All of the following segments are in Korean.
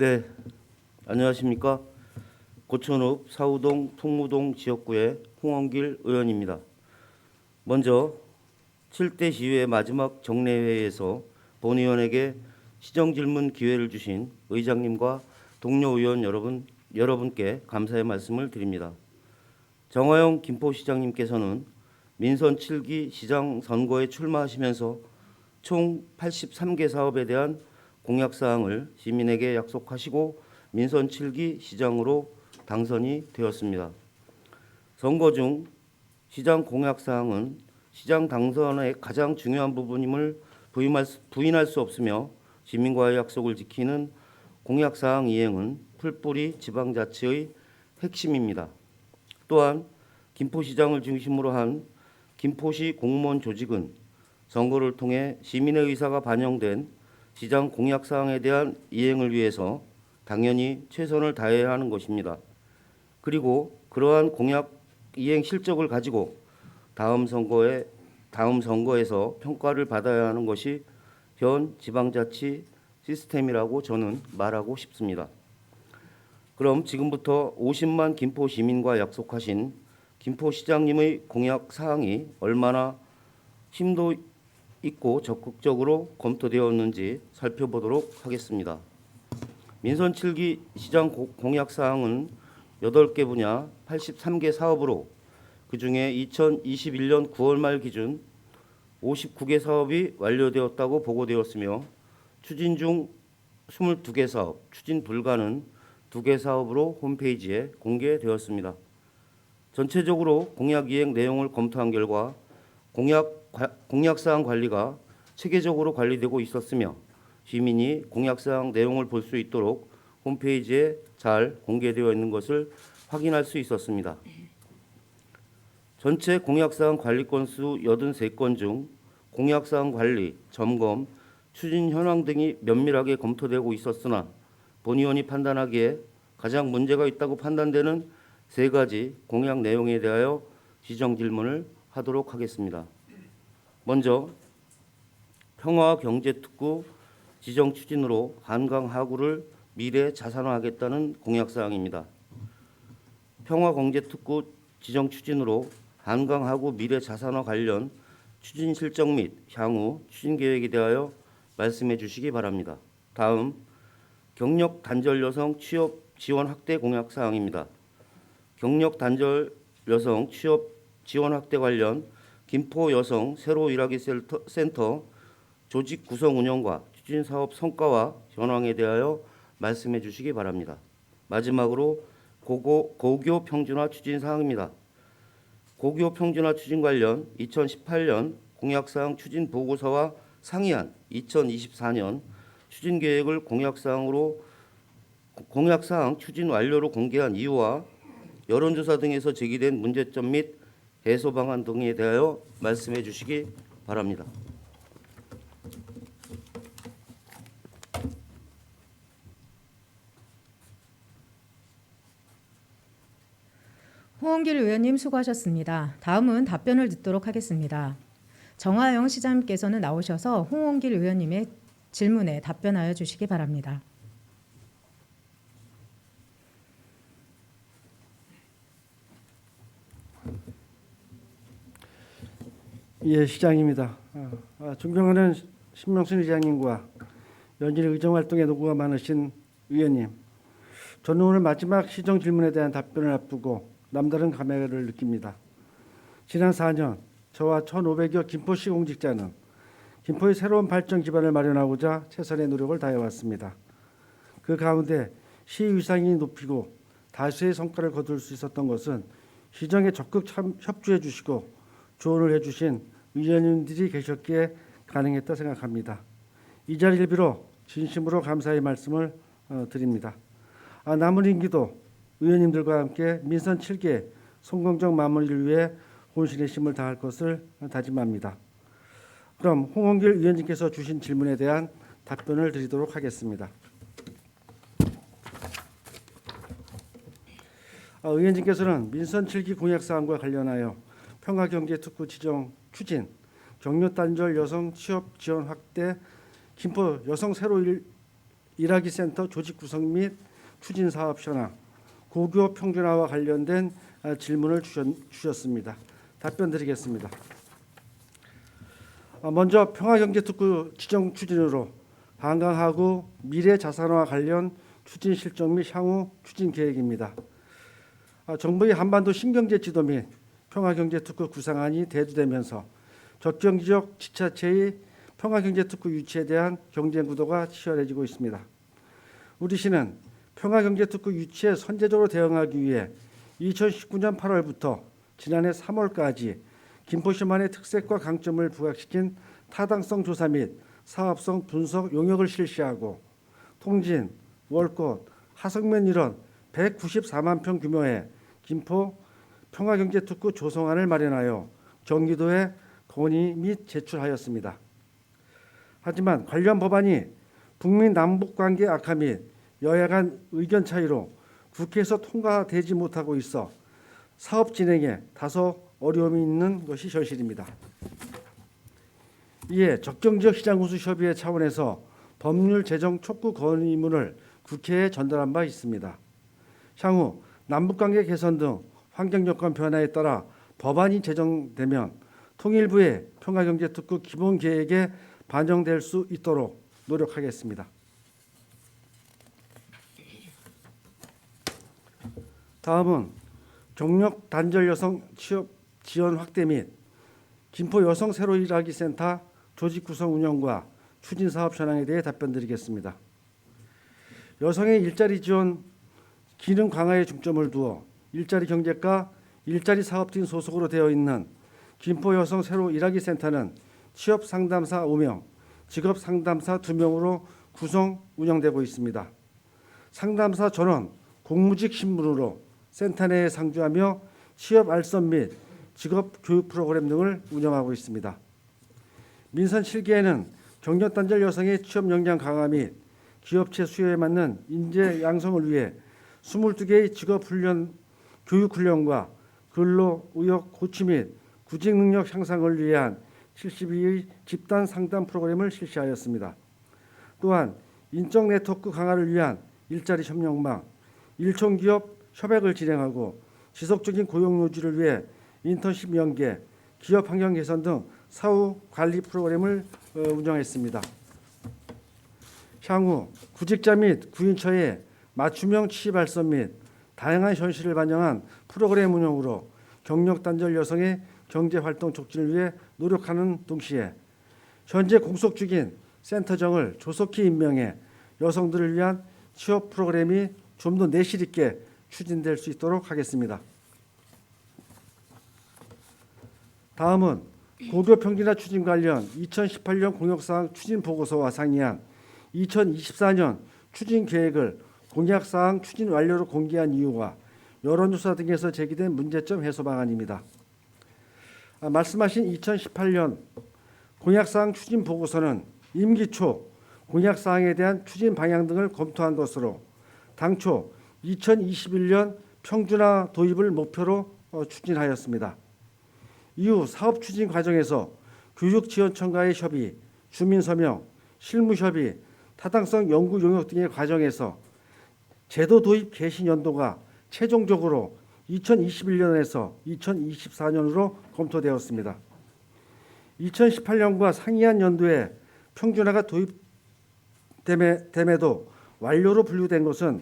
네, 안녕하십니까. 고천읍 사우동 통무동 지역구의 홍원길 의원입니다. 먼저 7대 시위의 마지막 정례회에서 본 의원에게 시정질문 기회를 주신 의장님과 동료 의원 여러분께 감사의 말씀을 드립니다. 정화영 김포시장님께서는 민선 7기 시장 선거에 출마하시면서 총 83개 사업에 대한 공약사항을 시민에게 약속하시고 민선 7기 시장으로 당선이 되었습니다. 선거 중 시장 공약사항은 시장 당선의 가장 중요한 부분임을 부인할 수 없으며 시민과의 약속을 지키는 공약사항 이행은 풀뿌리 지방자치의 핵심입니다. 또한 김포시장을 중심으로 한 김포시 공무원 조직은 선거를 통해 시민의 의사가 반영된 시장 공약사항에 대한 이행을 위해서 당연히 최선을 다해야 하는 것입니다. 그리고 그러한 공약 이행 실적을 가지고 다음 선거에서 평가를 받아야 하는 것이 현 지방자치 시스템이라고 저는 말하고 싶습니다. 그럼 지금부터 50만 김포 시민과 약속하신 김포시장님의 공약 사항이 얼마나 심도 있고 적극적으로 검토되었는지 살펴보도록 하겠습니다. 민선 7기 시장 공약 사항은 8개 분야 83개 사업으로 그중에 2021년 9월 말 기준 59개 사업이 완료되었다고 보고되었으며 추진 중 22개 사업, 추진 불가는 2개 사업으로 홈페이지에 공개되었습니다. 전체적으로 공약 이행 내용을 검토한 결과 공약사항 관리가 체계적으로 관리되고 있었으며 시민이 공약사항 내용을 볼 수 있도록 홈페이지에 잘 공개되어 있는 것을 확인할 수 있었습니다. 전체 공약사항 관리 건수 83건 중 공약사항 관리, 점검, 추진 현황 등이 면밀하게 검토되고 있었으나 본 의원이 판단하기에 가장 문제가 있다고 판단되는 3가지 공약 내용에 대하여 지정 질문을 하도록 하겠습니다. 먼저 평화경제특구 지정 추진으로 한강 하구를 미래 자산화하겠다는 공약사항입니다. 평화경제특구 지정 추진으로 한강 하구 미래 자산화 관련 추진 실적 및 향후 추진 계획에 대하여 말씀해 주시기 바랍니다. 다음 경력 단절 여성 취업 지원 확대 공약사항입니다. 경력 단절 여성 취업 지원 확대 관련 김포 여성 새로 일하기 센터 조직 구성 운영과 추진 사업 성과와 현황에 대하여 말씀해 주시기 바랍니다. 마지막으로 고교 평준화 추진 사항입니다. 고교 평준화 추진 관련 2018년 공약사항 추진 보고서와 상이한 2024년 추진 계획을 공약사항 추진 완료로 공개한 이유와 여론조사 등에서 제기된 문제점 및 해소 방안 등에 대하여 말씀해 주시기 바랍니다. 홍원길 의원님 수고하셨습니다. 다음은 답변을 듣도록 하겠습니다. 정화영 시장님께서는 나오셔서 홍원길 의원님의 질문에 답변하여 주시기 바랍니다. 예, 시장입니다. 존경하는 신명순 의장님과 연일 의정활동에 노고가 많으신 의원님, 저는 오늘 마지막 시정 질문에 대한 답변을 앞두고 남다른 감회를 느낍니다. 지난 4년 저와 1,500여 김포시 공직자는 김포의 새로운 발전 기반을 마련하고자 최선의 노력을 다해왔습니다. 그 가운데 시 위상이 높이고 다수의 성과를 거둘 수 있었던 것은 시정에 적극 협조해 주시고 조언을 해주신 의원님들이 계셨기에 가능했다 생각합니다. 이 자리를 빌어 진심으로 감사의 말씀을 드립니다. 남은 임기도 의원님들과 함께 민선 7개 성공적 마무리를 위해 혼신의 힘을 다할 것을 다짐합니다. 그럼 홍원길 의원님께서 주신 질문에 대한 답변을 드리도록 하겠습니다. 의원님께서는 민선 7기 공약사항과 관련하여 평화경제특구 지정 추진, 경력 단절 여성 취업 지원 확대, 김포 여성 새로 일하기 센터 조직 구성 및 추진 사업 현황, 고교 평준화와 관련된 질문을 주셨습니다. 답변 드리겠습니다. 먼저 평화경제특구 지정 추진으로 관광하고 미래 자산화 관련 추진 실정 및 향후 추진 계획입니다. 정부의 한반도 신경제 지도 및 평화경제특구 구상안이 대두되면서 접경 지역 지자체의 평화경제특구 유치에 대한 경쟁 구도가 치열해지고 있습니다. 우리 시는 평화경제특구 유치에 선제적으로 대응하기 위해 2019년 8월부터 지난해 3월까지 김포시만의 특색과 강점을 부각시킨 타당성 조사 및 사업성 분석 용역을 실시하고 통진, 월곶, 하성면 일원 194만 평 규모의 김포 평화경제특구 조성안을 마련하여 경기도에 건의 및 제출하였습니다. 하지만 관련 법안이 북미 남북관계 악화 및 여야 간 의견 차이로 국회에서 통과되지 못하고 있어 사업 진행에 다소 어려움이 있는 것이 현실입니다. 이에 적정지역 시장군수협의회 차원에서 법률 제정 촉구 건의문을 국회에 전달한 바 있습니다. 향후 남북관계 개선 등 환경여건 변화에 따라 법안이 제정되면 통일부의 평화경제특구 기본계획에 반영될 수 있도록 노력하겠습니다. 다음은 경력 단절 여성 취업 지원 확대 및 김포 여성 새로 일하기 센터 조직 구성 운영과 추진 사업 현황에 대해 답변드리겠습니다. 여성의 일자리 지원 기능 강화에 중점을 두어 일자리 경제과 일자리 사업팀 소속으로 되어 있는 김포 여성 새로 일하기 센터는 취업 상담사 5명, 직업 상담사 2명으로 구성 운영되고 있습니다. 상담사 전원 공무직 신분으로 센터 내에 상주하며 취업 알선 및 직업 교육 프로그램 등을 운영하고 있습니다. 민선 7기에는 경력 단절 여성의 취업 역량 강화 및 기업체 수요에 맞는 인재 양성을 위해 22개의 직업 훈련 교육 훈련과 근로 의욕 고취 및 구직 능력 향상을 위한 72의 집단 상담 프로그램을 실시하였습니다. 또한 인적 네트워크 강화를 위한 일자리 협력망, 일총기업 협약을 진행하고 지속적인 고용 유지를 위해 인턴십 연계, 기업 환경 개선 등 사후 관리 프로그램을 운영했습니다. 향후 구직자 및 구인처의 맞춤형 취업 알선 및 다양한 현실을 반영한 프로그램 운영으로 경력 단절 여성의 경제 활동 촉진을 위해 노력하는 동시에 현재 공속 중인 센터장을 조속히 임명해 여성들을 위한 취업 프로그램이 좀 더 내실 있게 추진될 수 있도록 하겠습니다. 다음은 고교 평준화 추진 관련 2018년 공약사항 추진 보고서와 상이한 2024년 추진 계획을 공약사항 추진 완료로 공개한 이유와 여론조사 등에서 제기된 문제점 해소 방안입니다. 말씀하신 2018년 공약사항 추진 보고서는 임기 초 공약사항에 대한 추진 방향 등을 검토한 것으로 당초 2021년 평준화 도입을 목표로 추진하였습니다. 이후 사업 추진 과정에서 교육지원청과의 협의, 주민서명, 실무협의, 타당성 연구 용역 등의 과정에서 제도 도입 개시 연도가 최종적으로 2021년에서 2024년으로 검토되었습니다. 2018년과 상이한 연도에 평준화가 도입됨에도 완료로 분류된 것은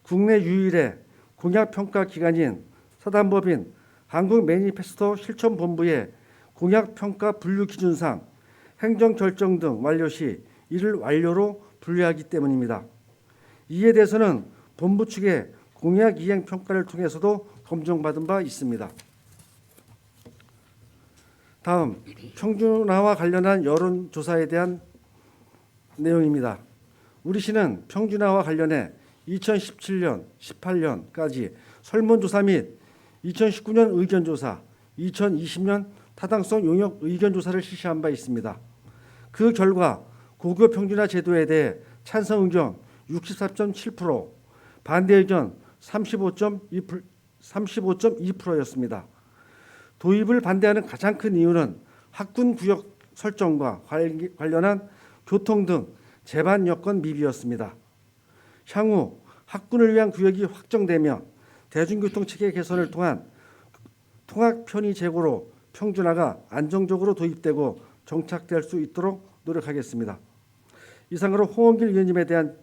국내 유일의 공약평가 기관인 사단법인 한국매니페스토 실천본부의 공약평가 분류 기준상 행정결정 등 완료 시 이를 완료로 분류하기 때문입니다. 이에 대해서는 본부 측의 공약 이행 평가를 통해서도 검증받은 바 있습니다. 다음 평준화와 관련한 여론조사에 대한 내용입니다. 우리 시는 평준화와 관련해 2017년, 18년까지 설문조사 및 2019년 의견조사, 2020년 타당성 용역 의견조사를 실시한 바 있습니다. 그 결과 고교 평준화 제도에 대해 찬성 의견 64.7%, 반대 의견 35.2%였습니다. 도입을 반대하는 가장 큰 이유는 학군 구역 설정과 관련한 교통 등 제반 여건 미비였습니다. 향후 학군을 위한 구역이 확정되며 대중교통 체계 개선을 통한 통학 편의 제고로 평준화가 안정적으로 도입되고 정착될 수 있도록 노력하겠습니다. 이상으로 홍원길 의원님에 대한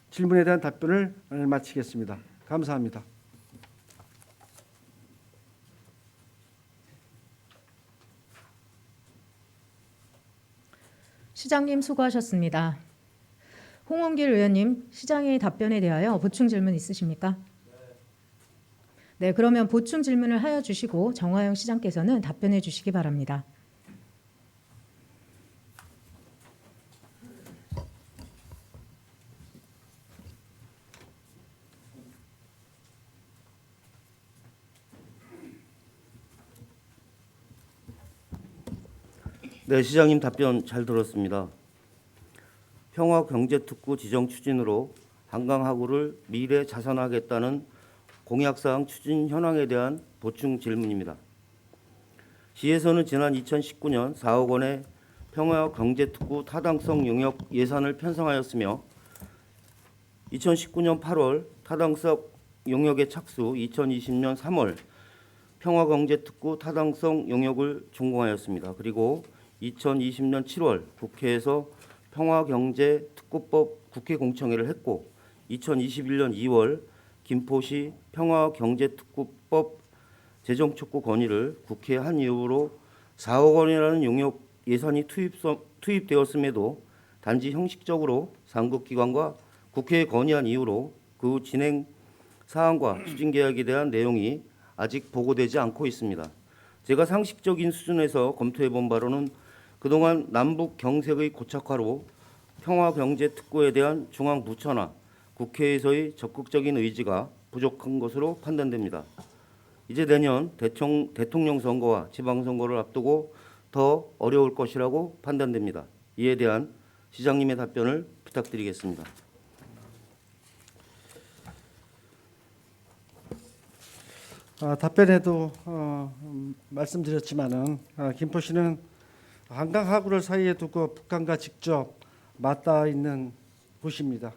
질문에 대한 답변을 마치겠습니다. 감사합니다. 시장님 수고하셨습니다. 홍원길 의원님, 시장의 답변에 대하여 보충 질문 있으십니까? 네, 그러면 보충 질문을 하여 주시고 정화영 시장께서는 답변해 주시기 바랍니다. 네, 시장님 답변 잘 들었습니다. 평화경제특구 지정 추진으로 한강하구를 미래 자선하겠다는 공약사항 추진 현황에 대한 보충 질문입니다. 시에서는 지난 2019년 4억 원의 평화경제특구 타당성 용역 예산을 편성하였으며 2019년 8월 타당성 용역의 착수, 2020년 3월 평화경제특구 타당성 용역을 준공하였습니다. 그리고 2020년 7월 국회에서 평화경제특구법 국회 공청회를 했고 2021년 2월 김포시 평화경제특구법 재정 촉구 건의를 국회에 한 이후로 4억 원이라는 용역 예산이 투입되었음에도 단지 형식적으로 상급기관과 국회에 건의한 이후로 그 진행 사항과 추진 계획에 대한 내용이 아직 보고되지 않고 있습니다. 제가 상식적인 수준에서 검토해 본 바로는 그동안 남북 경색의 고착화로 평화경제특구에 대한 중앙부처나 국회에서의 적극적인 의지가 부족한 것으로 판단됩니다. 이제 내년 대통령 선거와 지방선거를 앞두고 더 어려울 것이라고 판단됩니다. 이에 대한 시장님의 답변을 부탁드리겠습니다. 답변에도 말씀드렸지만은 김포시는 한강하구를 사이에 두고 북한과 직접 맞닿아 있는 곳입니다.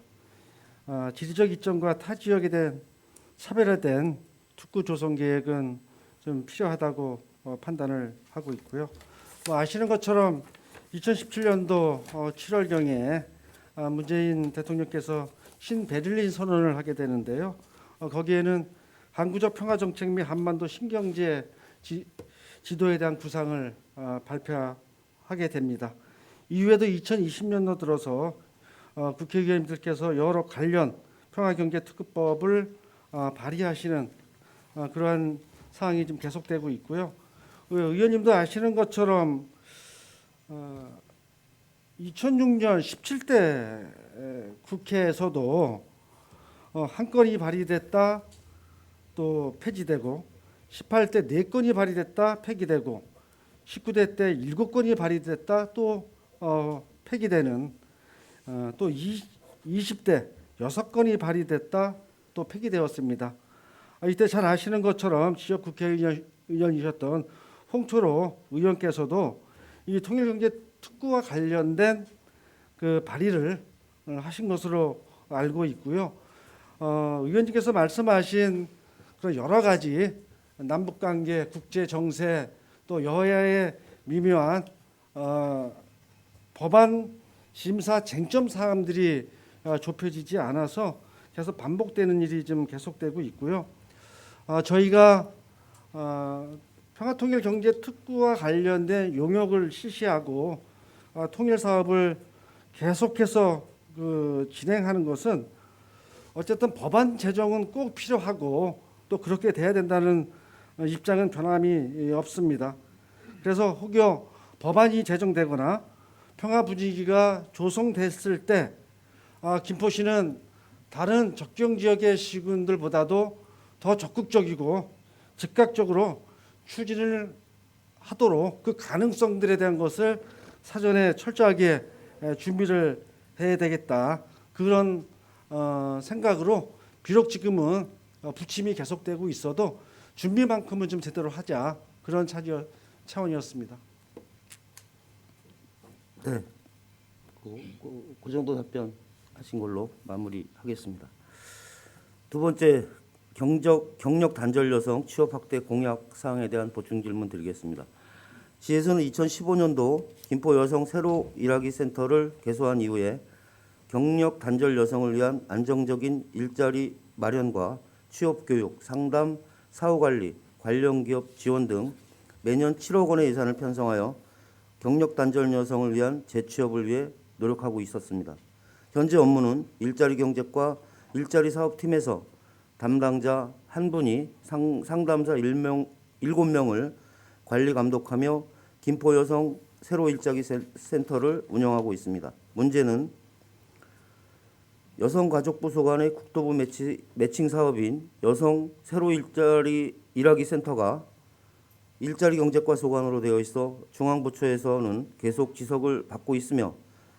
지리적 이점과 타 지역에 대한 차별화된 특구 조성 계획은 좀 필요하다고 판단을 하고 있고요. 아시는 것처럼 2017년도 7월경에 문재인 대통령께서 신베를린 선언을 하게 되는데요. 거기에는 항구적 평화 정책 및 한반도 신경제 지도에 대한 구상을 발표하게 됩니다. 이후에도 2020년도 들어서 국회의원님들께서 여러 관련 평화경제특구법을 발의하시는 그러한 사항이 좀 계속되고 있고요. 의원님도 아시는 것처럼 2006년 17대 국회에서도 한 건이 발의됐다 또 폐지되고 18대 4건이 발의됐다 폐기되고 19대 때 7건이 발의됐다 또 폐기되는 또 20대 6건이 발의됐다 또 폐기되었습니다. 이때 잘 아시는 것처럼 지역 국회의원이셨던 홍초로 의원께서도 이 통일경제특구와 관련된 그 발의를 하신 것으로 알고 있고요. 의원님께서 말씀하신 그런 여러 가지 남북관계, 국제정세 또 여야의 미묘한 법안 심사 쟁점 사항들이 좁혀지지 않아서 계속 반복되는 일이 좀 계속되고 있고요. 저희가 평화통일경제특구와 관련된 용역을 실시하고 통일 사업을 계속해서 진행하는 것은 어쨌든 법안 제정은 꼭 필요하고 또 그렇게 돼야 된다는 입장은 변함이 없습니다. 그래서 혹여 법안이 제정되거나 평화 분위기가 조성됐을 때 김포시는 다른 접경 지역의 시군들보다도 더 적극적이고 즉각적으로 추진을 하도록 그 가능성들에 대한 것을 사전에 철저하게 준비를 해야 되겠다. 그런 생각으로 비록 지금은 부침이 계속되고 있어도 준비만큼은 좀 제대로 하자. 그런 차원이었습니다. 네, 그 정도 답변 하신 걸로 마무리하겠습니다. 두 번째, 경력 단절 여성 취업 확대 공약 사항에 대한 보충 질문 드리겠습니다. 시에서는 2015년도 김포 여성 새로 일하기 센터를 개소한 이후에 경력 단절 여성을 위한 안정적인 일자리 마련과 취업 교육, 상담, 사후 관리, 관련 기업 지원 등 매년 7억 원의 예산을 편성하여 경력 단절 여성을 위한 재취업을 위해 노력하고 있었습니다. 현재 업무는 일자리 경제과 일자리 사업팀에서 담당자 한 분이 상담사 7명을 관리 감독하며 김포 여성 새로 일자리 센터를 운영하고 있습니다. 문제는 여성가족부 소관의 국토부 매칭 사업인 여성 새로 일하기 센터가 일자리 경제과 소관으로 되어 있어 중앙부처에서는 계속 지적을 받고 있으며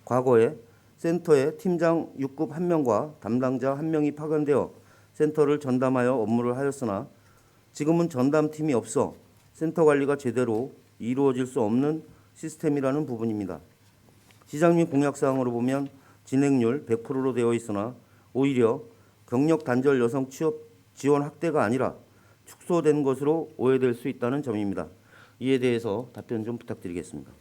과거에 센터에 팀장 6급 1명과 담당자 1명이 파견되어 센터를 전담하여 업무를 하였으나 지금은 전담팀이 없어 센터 관리가 제대로 이루어질 수 없는 시스템이라는 부분입니다. 시장님 공약사항으로 보면 진행률 100%로 되어 있으나 오히려 경력 단절 여성 취업 지원 확대가 아니라 축소된 것으로 오해될 수 있다는 점입니다. 이에 대해서 답변 좀 부탁드리겠습니다.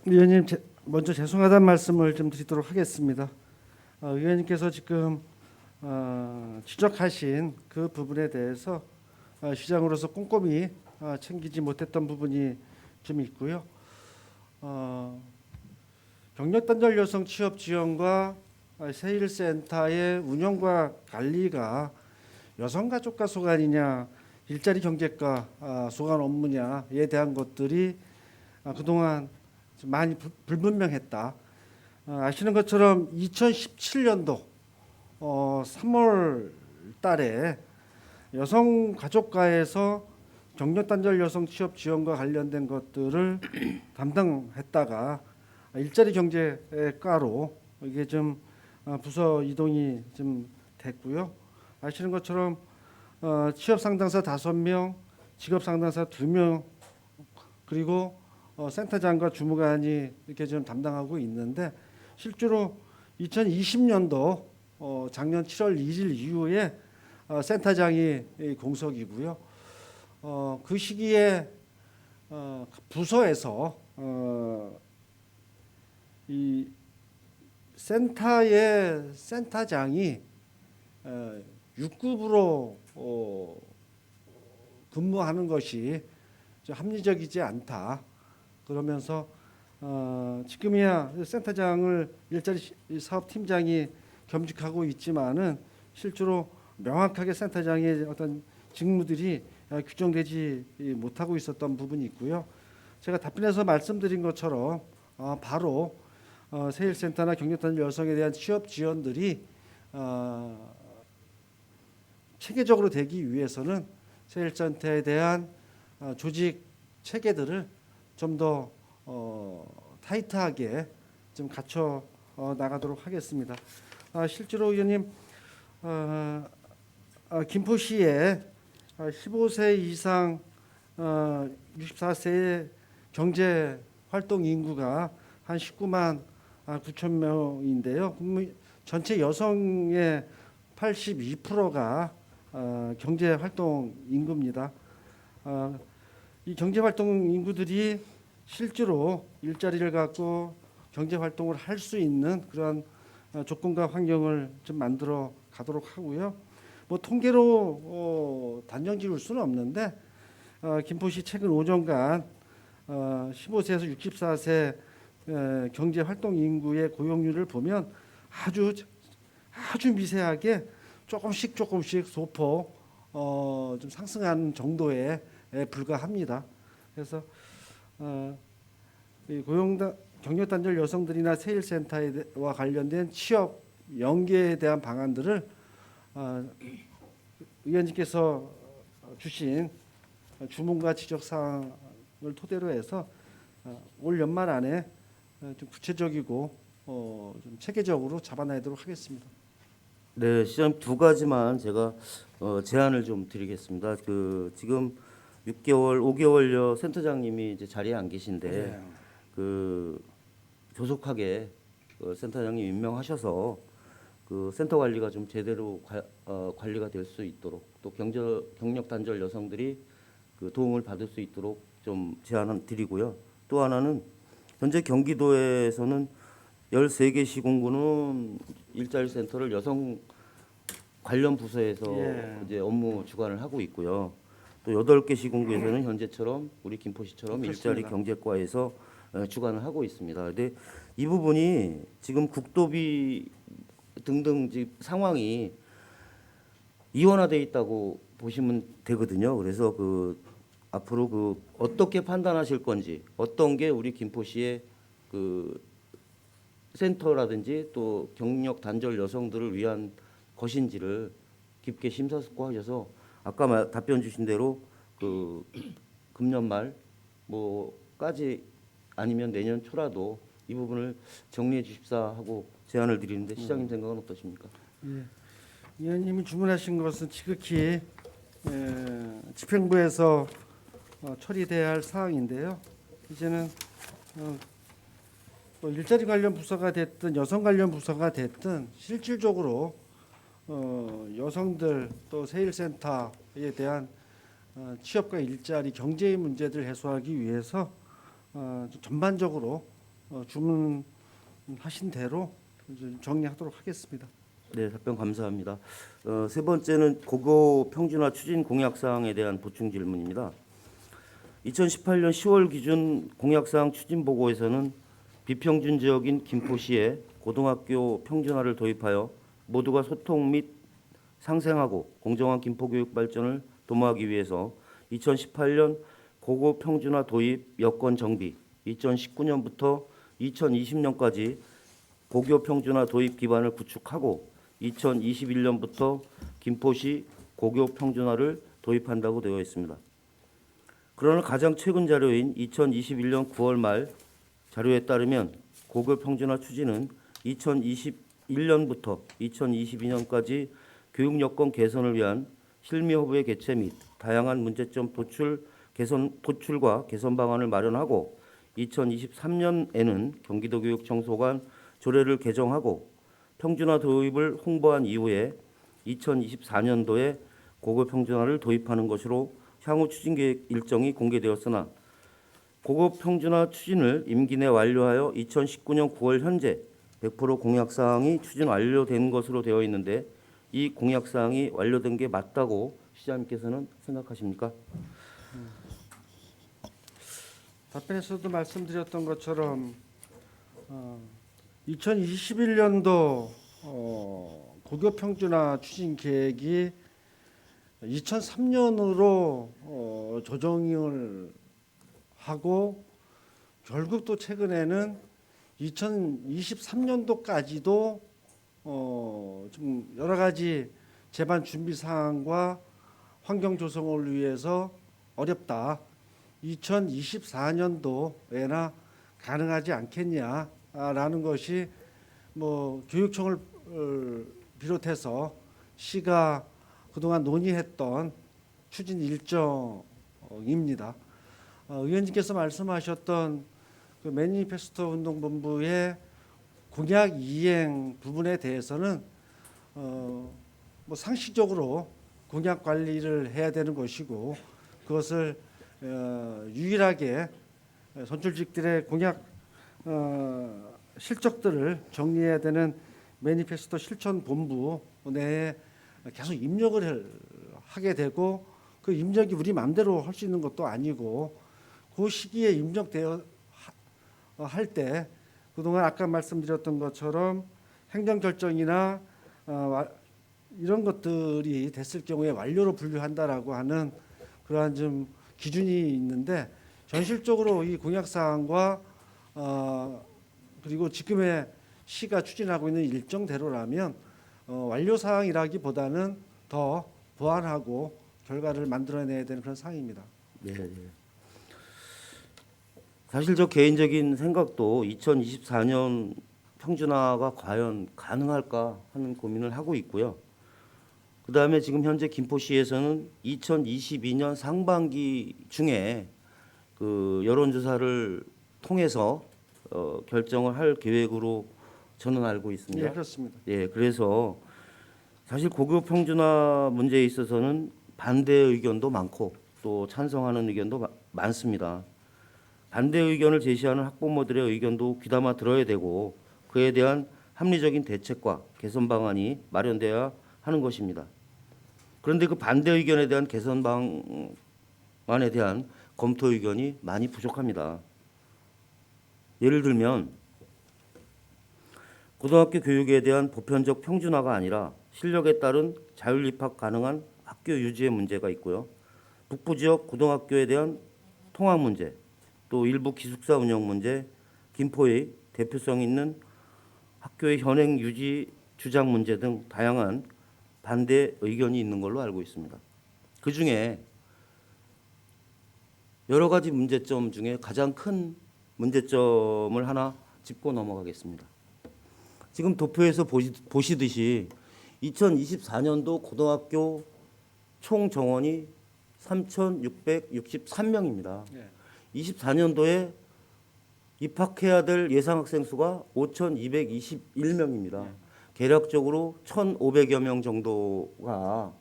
의원님, 먼저 죄송하다는 말씀을 좀 드리도록 하겠습니다. 의원님께서 지금 지적하신 그 부분에 대해서 시장으로서 꼼꼼히 챙기지 못했던 부분이 좀 있고요. 경력 단절 여성 취업 지원과 세일센터의 운영과 관리가 여성가족과 소관이냐, 일자리 경제과 소관 업무냐에 대한 것들이 그동안 좀 많이 불분명했다. 아시는 것처럼 2017년도 3월 달에 여성가족과에서 경력 단절 여성 취업 지원과 관련된 것들을 담당했다가 일자리 경제과로 이게 좀 부서 이동이 좀 됐고요. 아시는 것처럼 취업 상담사 5명, 직업 상담사 2명, 그리고 센터장과 주무관이 이렇게 좀 담당하고 있는데 실제로 2020년도 작년 7월 2일 이후에 센터장이 공석이고요. 그 시기에 부서에서 이 센터의 센터장이 6급으로 근무하는 것이 좀 합리적이지 않다. 그러면서 지금이야 센터장을 일자리 사업팀장이 겸직하고 있지만은 실제로 명확하게 센터장의 어떤 직무들이 규정되지 못하고 있었던 부분이 있고요. 제가 답변에서 말씀드린 것처럼 바로 세일센터나 경력단절 여성에 대한 취업 지원들이 체계적으로 되기 위해서는 세일센터에 대한 조직 체계들을 좀 더 타이트하게 좀 갖춰 나가도록 하겠습니다. 실제로 의원님 김포시에 15세 이상 64세의 경제 활동 인구가 한 19만 9천 명인데요. 전체 여성의 82%가 경제 활동 인구입니다. 이 경제 활동 인구들이 실제로 일자리를 갖고 경제 활동을 할 수 있는 그런 조건과 환경을 좀 만들어 가도록 하고요. 뭐 통계로 단정 지을 수는 없는데 김포시 최근 5년간 15세에서 64세 경제 활동 인구의 고용률을 보면 아주 미세하게 조금씩 소폭 좀 상승하는 정도에 불과합니다. 그래서 이 경력 단절 여성들이나 세일센터와 관련된 취업 연계에 대한 방안들을 의원님께서 주신 주문과 지적 사항을 토대로 해서 올 연말 안에 좀 구체적이고 좀 체계적으로 잡아내도록 하겠습니다. 네, 시장 두 가지만 제가 제안을 좀 드리겠습니다. 지금 6개월, 5개월여 센터장님이 이제 자리에 안 계신데 네. 조속하게 센터장님 임명하셔서 그 센터 관리가 좀 제대로 관리가 될 수 있도록 또 경력 단절 여성들이 그 도움을 받을 수 있도록 좀 제안을 드리고요. 또 하나는 현재 경기도에서는 13개 시군구는 일자리 센터를 여성 관련 부서에서 예. 이제 업무 주관을 하고 있고요. 또 8개 시군구에서는 현재처럼 우리 김포시처럼 일자리 그렇습니다. 경제과에서 주관을 하고 있습니다. 근데 이 부분이 지금 국도비 등등 지금 상황이 이원화돼 있다고 보시면 되거든요. 그래서 그 앞으로 그 어떻게 판단하실 건지, 어떤 게 우리 김포시의 그 센터라든지 또 경력 단절 여성들을 위한 것인지를 깊게 심사숙고하셔서 아까 답변 주신 대로 그 금년 말 뭐까지 아니면 내년 초라도 이 부분을 정리해 주십사 하고 제안을 드리는데 시장님 생각은 어떠십니까? 예. 의원님이 주문하신 것은 지극히 집행부에서 처리돼야 할 사항인데요. 이제는 또 일자리 관련 부서가 됐든 여성 관련 부서가 됐든 실질적으로 여성들 또 세일센터에 대한 취업과 일자리 경제의 문제들 해소하기 위해서 전반적으로 주문하신 대로 이제 정리하도록 하겠습니다. 네, 답변 감사합니다. 세 번째는 고교 평준화 추진 공약사항에 대한 보충 질문입니다. 2018년 10월 기준 공약사항 추진 보고에서는 비평준 지역인 김포시에 고등학교 평준화를 도입하여 모두가 소통 및 상생하고 공정한 김포교육 발전을 도모하기 위해서 2018년 고교 평준화 도입 여건 정비, 2019년부터 2020년까지 고교 평준화 도입 기반을 구축하고 2021년부터 김포시 고교 평준화를 도입한다고 되어 있습니다. 그러나 가장 최근 자료인 2021년 9월 말 자료에 따르면 고교 평준화 추진은 2021년부터 2022년까지 교육 여건 개선을 위한 실무 협의 개최 및 다양한 문제점 도출과 개선 방안을 마련하고 2023년에는 경기도교육청소관 조례를 개정하고 평준화 도입을 홍보한 이후에 2024년도에 고교 평준화를 도입하는 것으로 향후 추진 계획 일정이 공개되었으나 고교 평준화 추진을 임기 내 완료하여 2019년 9월 현재 100% 공약 사항이 추진 완료된 것으로 되어 있는데 이 공약 사항이 완료된 게 맞다고 시장님께서는 생각하십니까? 답변에서도 말씀드렸던 것처럼 2021년도 고교 평준화 추진 계획이 2003년으로 조정을 하고 결국 또 최근에는 2023년도까지도 좀 여러 가지 제반 준비 사항과 환경 조성을 위해서 어렵다. 2024년도에나 가능하지 않겠냐라는 것이 뭐 교육청을 비롯해서 시가 그동안 논의했던 추진 일정입니다. 의원님께서 말씀하셨던 그 매니페스토 운동본부의 공약 이행 부분에 대해서는 뭐 상식적으로 공약 관리를 해야 되는 것이고 그것을 유일하게 선출직들의 공약 실적들을 정리해야 되는 매니페스토 실천본부 내에 계속 입력을 하게 되고 그 입력이 우리 마음대로 할 수 있는 것도 아니고 그 시기에 입력되어 할 때 그동안 아까 말씀드렸던 것처럼 행정결정이나 이런 것들이 됐을 경우에 완료로 분류한다라고 하는 그러한 좀 기준이 있는데 현실적으로 이 공약사항과 그리고 지금의 시가 추진하고 있는 일정대로라면 완료사항이라기보다는 더 보완하고 결과를 만들어내야 되는 그런 사항입니다. 네. 사실 저 개인적인 생각도 2024년 평준화가 과연 가능할까 하는 고민을 하고 있고요. 그다음에 지금 현재 김포시에서는 2022년 상반기 중에 그 여론조사를 통해서 결정을 할 계획으로 저는 알고 예, 있습니다. 그렇습니다. 예, 그래서 사실 고교 평준화 문제에 있어서는 반대 의견도 많고 또 찬성하는 의견도 많습니다. 반대 의견을 제시하는 학부모들의 의견도 귀담아 들어야 되고 그에 대한 합리적인 대책과 개선 방안이 마련돼야 하는 것입니다. 그런데 그 반대 의견에 대한 개선 방안에 대한 검토 의견이 많이 부족합니다. 예를 들면 고등학교 교육에 대한 보편적 평준화가 아니라 실력에 따른 자율 입학 가능한 학교 유지의 문제가 있고요. 북부 지역 고등학교에 대한 통합 문제, 또 일부 기숙사 운영 문제, 김포의 대표성 있는 학교의 현행 유지 주장 문제 등 다양한 반대 의견이 있는 걸로 알고 있습니다. 그 중에 여러 가지 문제점 중에 가장 큰 문제점을 하나 짚고 넘어가겠습니다. 지금 도표에서 보시듯이 2024년도 고등학교 총 정원이 3,663명입니다. 24년도에 입학해야 될 예상 학생 수가 5,221명입니다. 계략적으로 1,500여 명 정도가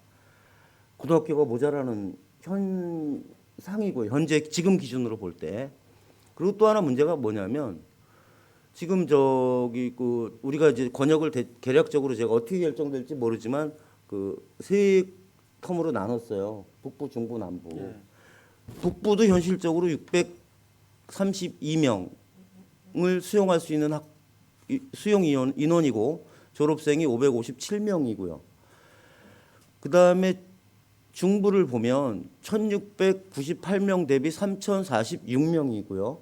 고등학교가 모자라는 현상이고요. 현재 지금 기준으로 볼 때. 그리고 또 하나 문제가 뭐냐면 지금 저기 그 우리가 이제 권역을 계략적으로 제가 어떻게 결정될지 모르지만 그 세 텀으로 나눴어요. 북부, 중부, 남부. 북부도 현실적으로 632명을 수용할 수 있는 수용 인원이고 졸업생이 557명이고요. 그 다음에 중부를 보면 1,698명 대비 3,046명이고요.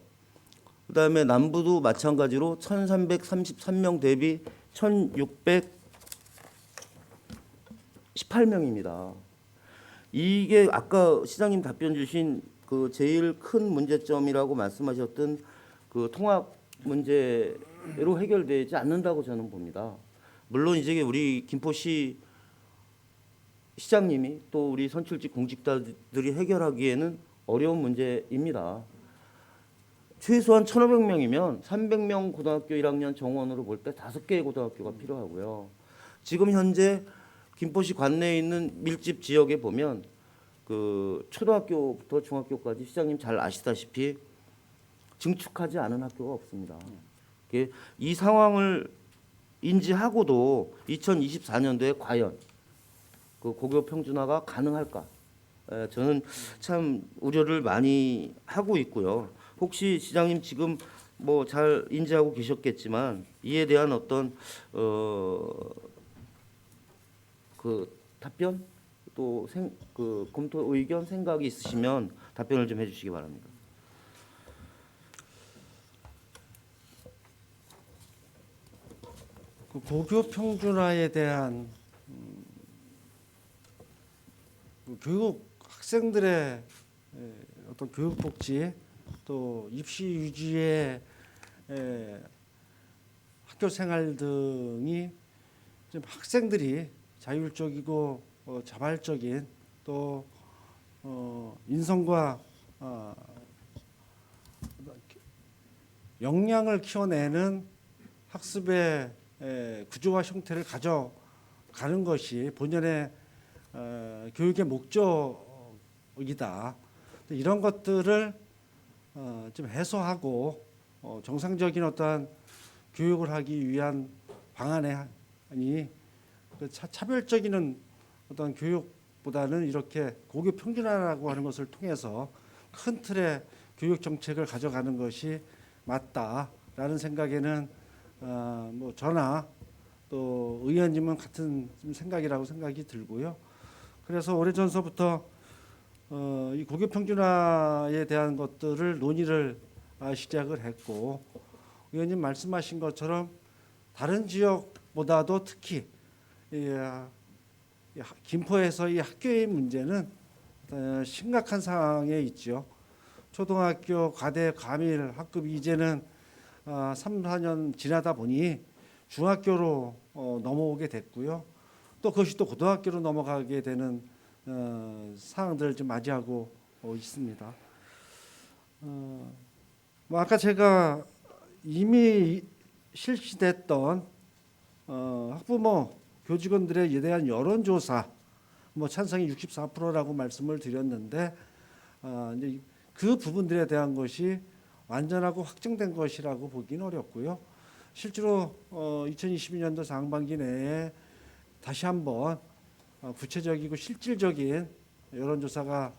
그 다음에 남부도 마찬가지로 1,333명 대비 1,618명입니다. 이게 아까 시장님 답변 주신 그 제일 큰 문제점이라고 말씀하셨던 그 통합 문제로 해결되지 않는다고 저는 봅니다. 물론 이제 우리 김포시 시장님이 또 우리 선출직 공직자들이 해결하기에는 어려운 문제입니다. 최소한 1,500명이면 300명 고등학교 1학년 정원으로 볼 때 5개의 고등학교가 필요하고요. 지금 현재 김포시 관내에 있는 밀집 지역에 보면 그 초등학교부터 중학교까지 시장님 잘 아시다시피 증축하지 않은 학교가 없습니다. 이 상황을 인지하고도 2024년도에 과연 그 고교 평준화가 가능할까? 저는 참 우려를 많이 하고 있고요. 혹시 시장님 지금 뭐 잘 인지하고 계셨겠지만 이에 대한 어떤 그 답변 또 그 검토 의견 생각이 있으시면 답변을 좀 해주시기 바랍니다. 그 고교 평준화에 대한 그 교육 학생들의 어떤 교육 복지 또 입시 유지의 학교 생활 등이 좀 학생들이 자율적이고 자발적인 또 인성과 역량을 키워내는 학습의 구조와 형태를 가져가는 것이 본연의 교육의 목적이다. 이런 것들을 좀 해소하고 정상적인 어떠한 교육을 하기 위한 방안이 차별적인 어떤 교육보다는 이렇게 고교 평준화라고 하는 것을 통해서 큰 틀의 교육 정책을 가져가는 것이 맞다라는 생각에는 뭐 저나 또 의원님은 같은 생각이라고 생각이 들고요. 그래서 오래전서부터 이 고교 평준화에 대한 것들을 논의를 시작을 했고 의원님 말씀하신 것처럼 다른 지역보다도 특히 김포에서 이 학교의 문제는 심각한 상황에 있죠. 초등학교 과대 과밀 학급이 이제는 3, 4년 지나다 보니 중학교로 넘어오게 됐고요. 또 그것이 또 고등학교로 넘어가게 되는 상황들을 좀 맞이하고 있습니다. 뭐 아까 제가 이미 실시됐던 학부모 교직원들에 대한 여론조사 뭐 찬성이 64%라고 말씀을 드렸는데 이제 그 부분들에 대한 것이 완전하고 확정된 것이라고 보기는 어렵고요. 실제로 2022년도 상반기 내에 다시 한번 구체적이고 실질적인 여론조사가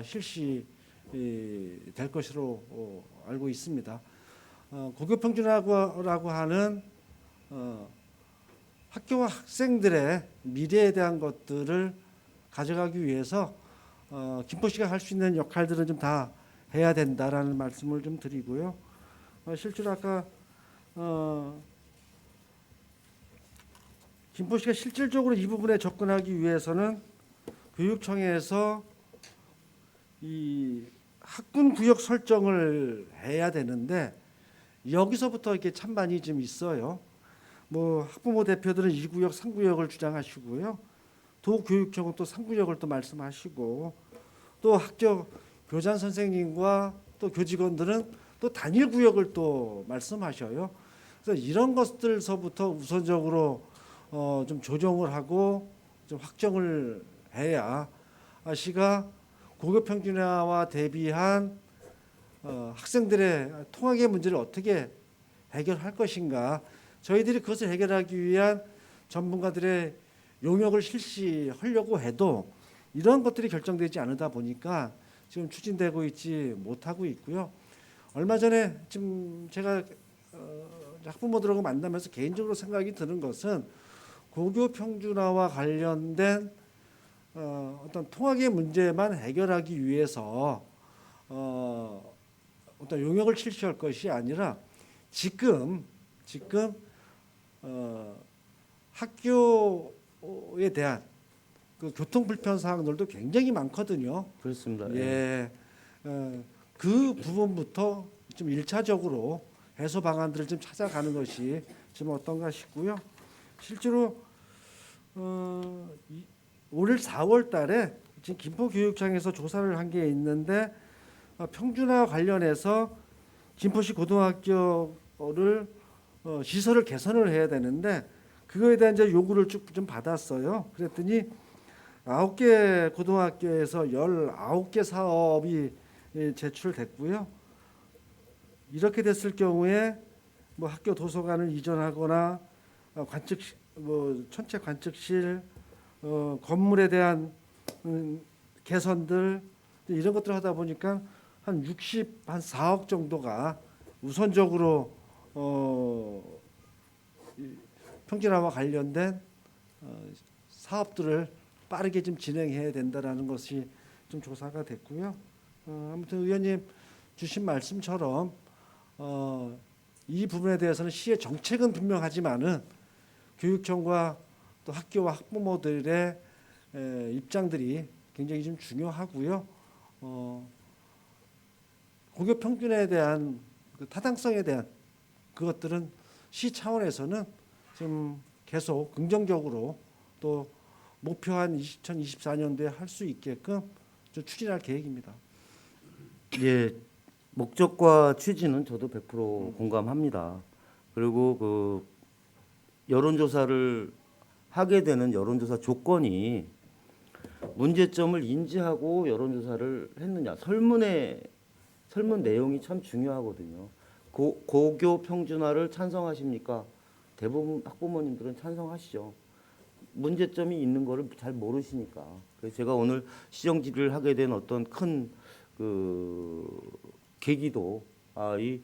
실시될 것으로 알고 있습니다. 고교평준화라고 하는 학교와 학생들의 미래에 대한 것들을 가져가기 위해서 김포시가 할 수 있는 역할들은 좀 다 해야 된다라는 말씀을 좀 드리고요. 실제로 아까 김포시가 실질적으로 이 부분에 접근하기 위해서는 교육청에서 이 학군 구역 설정을 해야 되는데 여기서부터 이렇게 찬반이 좀 있어요. 뭐 학부모 대표들은 2구역, 3구역을 주장하시고요. 도교육청은 또 3구역을 또 말씀하시고 또 학교 교장 선생님과 또 교직원들은 또 단일 구역을 또 말씀하셔요. 그래서 이런 것들서부터 우선적으로 좀 조정을 하고 좀 확정을 해야 시가 고교 평준화와 대비한 학생들의 통학의 문제를 어떻게 해결할 것인가. 저희들이 그것을 해결하기 위한 전문가들의 용역을 실시하려고 해도 이런 것들이 결정되지 않으다 보니까 지금 추진되고 있지 못하고 있고요. 얼마 전에 지금 제가 학부모들하고 만나면서 개인적으로 생각이 드는 것은 고교 평준화와 관련된 어떤 통학의 문제만 해결하기 위해서 어떤 용역을 실시할 것이 아니라 지금 학교에 대한 그 교통 불편 사항들도 굉장히 많거든요. 그렇습니다. 예, 그 부분부터 좀 1차적으로 해소 방안들을 좀 찾아가는 것이 좀 어떤가 싶고요. 실제로 올 4월달에 지금 김포교육청에서 조사를 한 게 있는데 평준화 관련해서 김포시 고등학교를 시설을 개선을 해야 되는데 그거에 대한 이제 요구를 쭉 좀 받았어요. 그랬더니 9개 고등학교에서 19개 사업이 제출됐고요. 이렇게 됐을 경우에 뭐 학교 도서관을 이전하거나 천체 관측실 건물에 대한 개선들 이런 것들 하다 보니까 한 4억 정도가 우선적으로 평준화와 관련된 사업들을 빠르게 좀 진행해야 된다라는 것이 좀 조사가 됐고요. 아무튼 의원님 주신 말씀처럼 이 부분에 대해서는 시의 정책은 분명하지만은 교육청과 또 학교와 학부모들의 입장들이 굉장히 좀 중요하고요. 고교 평준에 대한 그 타당성에 대한 그것들은 시 차원에서는 좀 계속 긍정적으로 또 목표한 2024년도에 할 수 있게끔 좀 추진할 계획입니다. 예, 목적과 취지는 저도 100% 공감합니다. 그리고 그 여론조사를 하게 되는 여론조사 조건이 문제점을 인지하고 여론조사를 했느냐. 설문 내용이 참 중요하거든요. 고교 평준화를 찬성하십니까? 대부분 학부모님들은 찬성하시죠. 문제점이 있는 거를 잘 모르시니까. 그래서 제가 오늘 시정질의를 하게 된 어떤 큰 그 계기도 이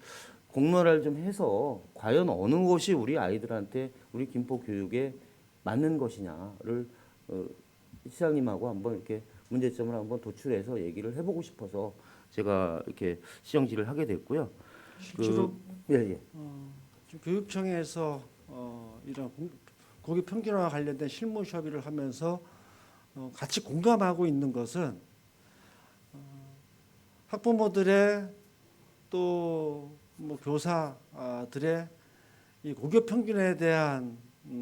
공론화를 좀 해서 과연 어느 것이 우리 아이들한테 우리 김포 교육에 맞는 것이냐를 시장님하고 한번 이렇게 문제점을 한번 도출해서 얘기를 해보고 싶어서 제가 이렇게 시정질의를 하게 됐고요. 실제로 예. 지금 교육청에서 이런 고교 평준화와 관련된 실무 협의를 하면서 같이 공감하고 있는 것은 학부모들의 또 뭐 교사들의 이 고교 평준에 대한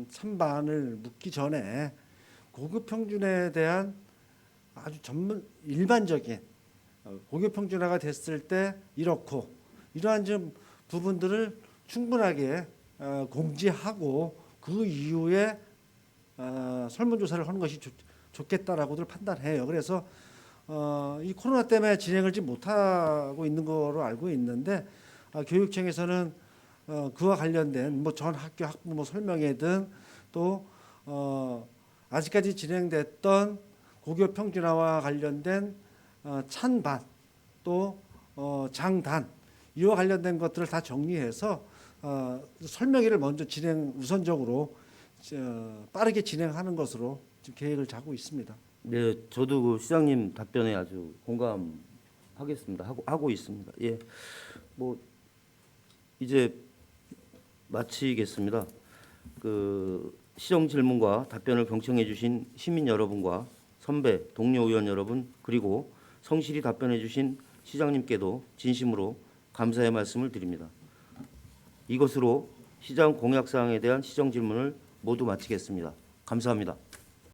찬반을 묻기 전에 고교 평준에 대한 아주 일반적인 고교 평준화가 됐을 때 이러한 좀 부분들을 충분하게 공지하고 그 이후에 설문조사를 하는 것이 좋겠다라고들 판단해요. 그래서 이 코로나 때문에 진행을 지 못하고 있는 거로 알고 있는데 교육청에서는 그와 관련된 뭐 전 학교 학부모 설명회든 또 아직까지 진행됐던 고교 평준화와 관련된 찬반 또 장단 이와 관련된 것들을 다 정리해서 설명회를 먼저 우선적으로 빠르게 진행하는 것으로 지금 계획을 짜고 있습니다. 네, 저도 그 시장님 답변에 아주 공감하겠습니다. 하고 있습니다. 예, 뭐 이제 마치겠습니다. 그 시정 질문과 답변을 경청해주신 시민 여러분과 선배, 동료 의원 여러분 그리고 성실히 답변해주신 시장님께도 진심으로 감사의 말씀을 드립니다. 이것으로 시장 공약 사항에 대한 시정 질문을 모두 마치겠습니다. 감사합니다.